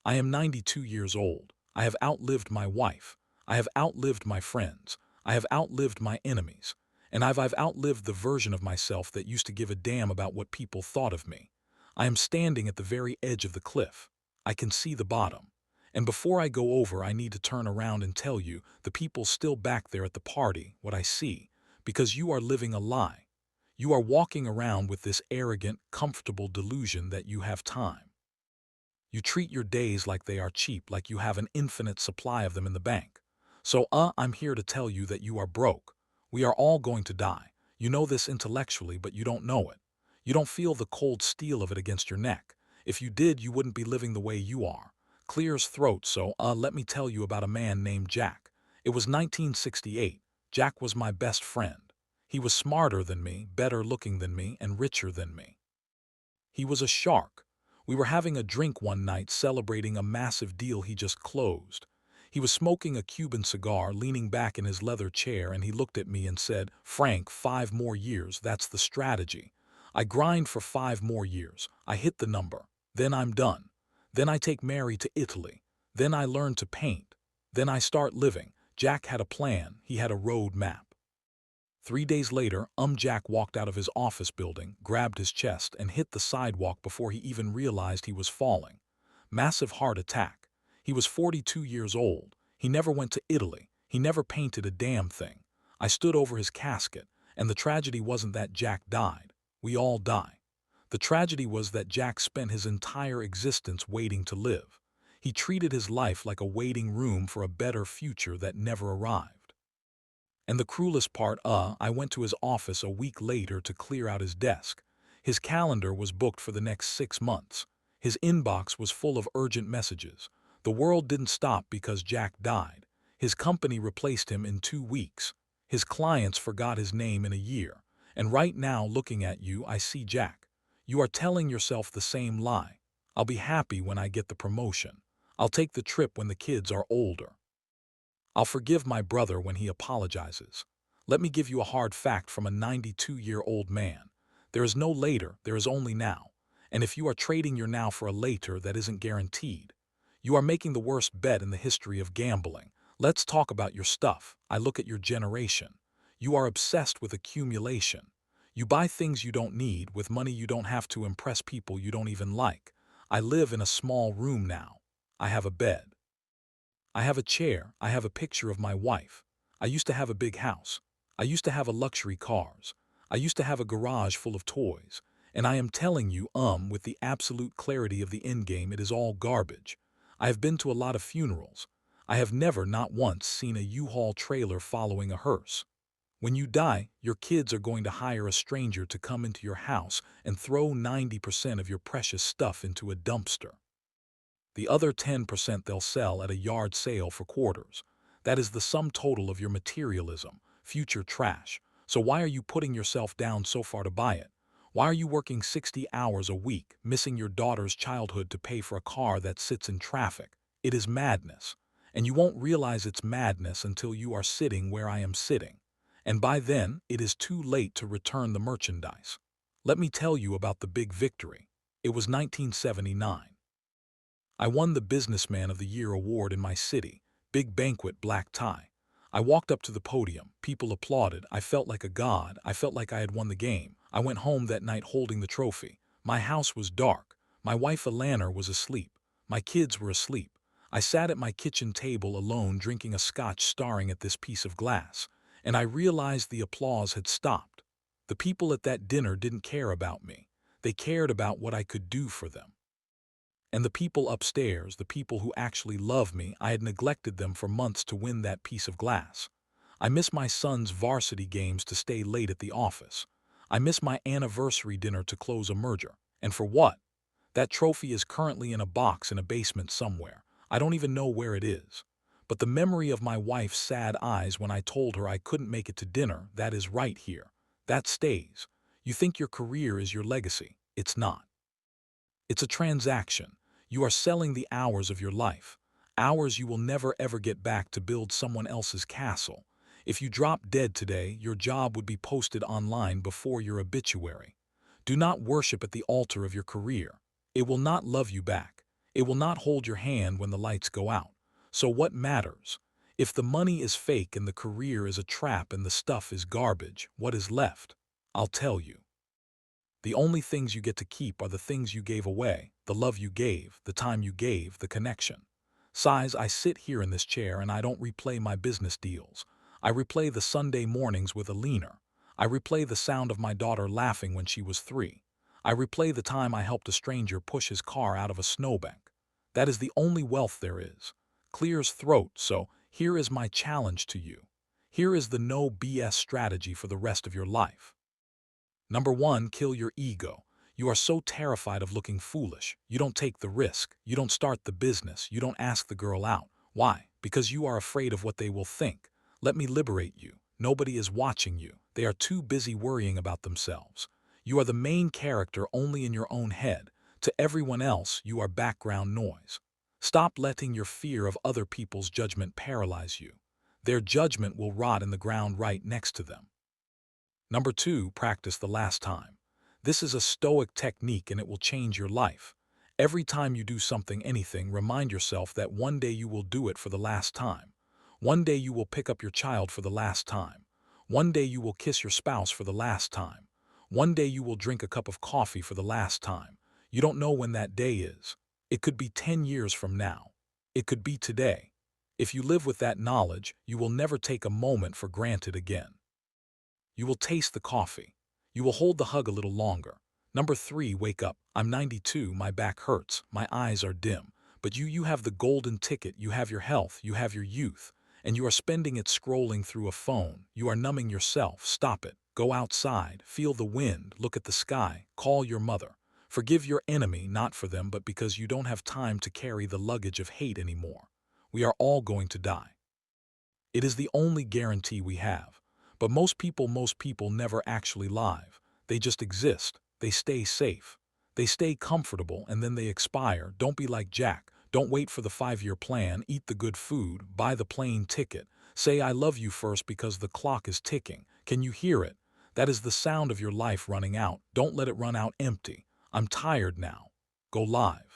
I am 92 years old. I have outlived my wife. I have outlived my friends. I have outlived my enemies. And I've outlived the version of myself that used to give a damn about what people thought of me. I am standing at the very edge of the cliff. I can see the bottom. And before I go over, I need to turn around and tell you, the people still back there at the party, what I see, because you are living a lie. You are walking around with this arrogant, comfortable delusion that you have time. You treat your days like they are cheap, like you have an infinite supply of them in the bank. So, I'm here to tell you that you are broke. We are all going to die. You know this intellectually, but you don't know it. You don't feel the cold steel of it against your neck. If you did, you wouldn't be living the way you are. Clears throat, so, let me tell you about a man named Jack. It was 1968. Jack was my best friend. He was smarter than me, better looking than me, and richer than me. He was a shark. We were having a drink one night celebrating a massive deal he just closed. He was smoking a Cuban cigar, leaning back in his leather chair, and he looked at me and said, "Frank, 5 more years, that's the strategy. I grind for 5 more years. I hit the number. Then I'm done. Then I take Mary to Italy. Then I learn to paint. Then I start living." Jack had a plan. He had a road map. 3 days later, Jack walked out of his office building, grabbed his chest, and hit the sidewalk before he even realized he was falling. Massive heart attack. He was 42 years old. He never went to Italy. He never painted a damn thing. I stood over his casket, and the tragedy wasn't that Jack died. We all die. The tragedy was that Jack spent his entire existence waiting to live. He treated his life like a waiting room for a better future that never arrived. And the cruelest part, I went to his office a week later to clear out his desk. His calendar was booked for the next 6 months. His inbox was full of urgent messages. The world didn't stop because Jack died. His company replaced him in 2 weeks. His clients forgot his name in a year. And right now, looking at you, I see Jack. You are telling yourself the same lie. I'll be happy when I get the promotion. I'll take the trip when the kids are older. I'll forgive my brother when he apologizes. Let me give you a hard fact from a 92-year-old man. There is no later, there is only now. And if you are trading your now for a later, that isn't guaranteed. You are making the worst bet in the history of gambling. Let's talk about your stuff. I look at your generation. You are obsessed with accumulation. You buy things you don't need with money you don't have to impress people you don't even like. I live in a small room now. I have a bed. I have a chair. I have a picture of my wife. I used to have a big house. I used to have a luxury cars. I used to have a garage full of toys. And I am telling you, with the absolute clarity of the endgame, it is all garbage. I have been to a lot of funerals. I have never, not once, seen a U-Haul trailer following a hearse. When you die, your kids are going to hire a stranger to come into your house and throw 90% of your precious stuff into a dumpster. The other 10% they'll sell at a yard sale for quarters. That is the sum total of your materialism, future trash. So why are you putting yourself down so far to buy it? Why are you working 60 hours a week, missing your daughter's childhood to pay for a car that sits in traffic? It is madness. And you won't realize it's madness until you are sitting where I am sitting. And by then, it is too late to return the merchandise. Let me tell you about the big victory. It was 1979. I won the Businessman of the Year award in my city. Big banquet, black tie. I walked up to the podium. People applauded. I felt like a god. I felt like I had won the game. I went home that night holding the trophy. My house was dark. My wife Alana was asleep. My kids were asleep. I sat at my kitchen table alone drinking a scotch, staring at this piece of glass. And I realized the applause had stopped. The people at that dinner didn't care about me. They cared about what I could do for them. And the people upstairs, the people who actually love me, I had neglected them for months to win that piece of glass. I miss my son's varsity games to stay late at the office. I miss my anniversary dinner to close a merger. And for what? That trophy is currently in a box in a basement somewhere. I don't even know where it is. But the memory of my wife's sad eyes when I told her I couldn't make it to dinner, that is right here. That stays. You think your career is your legacy. It's not. It's a transaction. You are selling the hours of your life, hours you will never ever get back to build someone else's castle. If you drop dead today, your job would be posted online before your obituary. Do not worship at the altar of your career. It will not love you back. It will not hold your hand when the lights go out. So what matters? If the money is fake and the career is a trap and the stuff is garbage, what is left? I'll tell you. The only things you get to keep are the things you gave away, the love you gave, the time you gave, the connection. Sighs, I sit here in this chair and I don't replay my business deals. I replay the Sunday mornings with a leaner. I replay the sound of my daughter laughing when she was 3. I replay the time I helped a stranger push his car out of a snowbank. That is the only wealth there is. Clears throat, so here is my challenge to you. Here is the no BS strategy for the rest of your life. Number 1, kill your ego. You are so terrified of looking foolish. You don't take the risk. You don't start the business. You don't ask the girl out. Why? Because you are afraid of what they will think. Let me liberate you. Nobody is watching you. They are too busy worrying about themselves. You are the main character only in your own head. To everyone else, you are background noise. Stop letting your fear of other people's judgment paralyze you. Their judgment will rot in the ground right next to them. Number 2, practice the last time. This is a stoic technique and it will change your life. Every time you do anything, remind yourself that one day you will do it for the last time. One day you will pick up your child for the last time. One day you will kiss your spouse for the last time. One day you will drink a cup of coffee for the last time. You don't know when that day is. It could be 10 years from now. It could be today. If you live with that knowledge, you will never take a moment for granted again. You will taste the coffee. You will hold the hug a little longer. Number 3, wake up. I'm 92, my back hurts, my eyes are dim. But you have the golden ticket, you have your health, you have your youth. And you are spending it scrolling through a phone. You are numbing yourself. Stop it. Go outside, feel the wind, look at the sky, call your mother. Forgive your enemy, not for them, but because you don't have time to carry the luggage of hate anymore. We are all going to die. It is the only guarantee we have. But most people never actually live. They just exist. They stay safe. They stay comfortable and then they expire. Don't be like Jack. Don't wait for the 5-year plan. Eat the good food. Buy the plane ticket. Say I love you first because the clock is ticking. Can you hear it? That is the sound of your life running out. Don't let it run out empty. I'm tired now. Go live.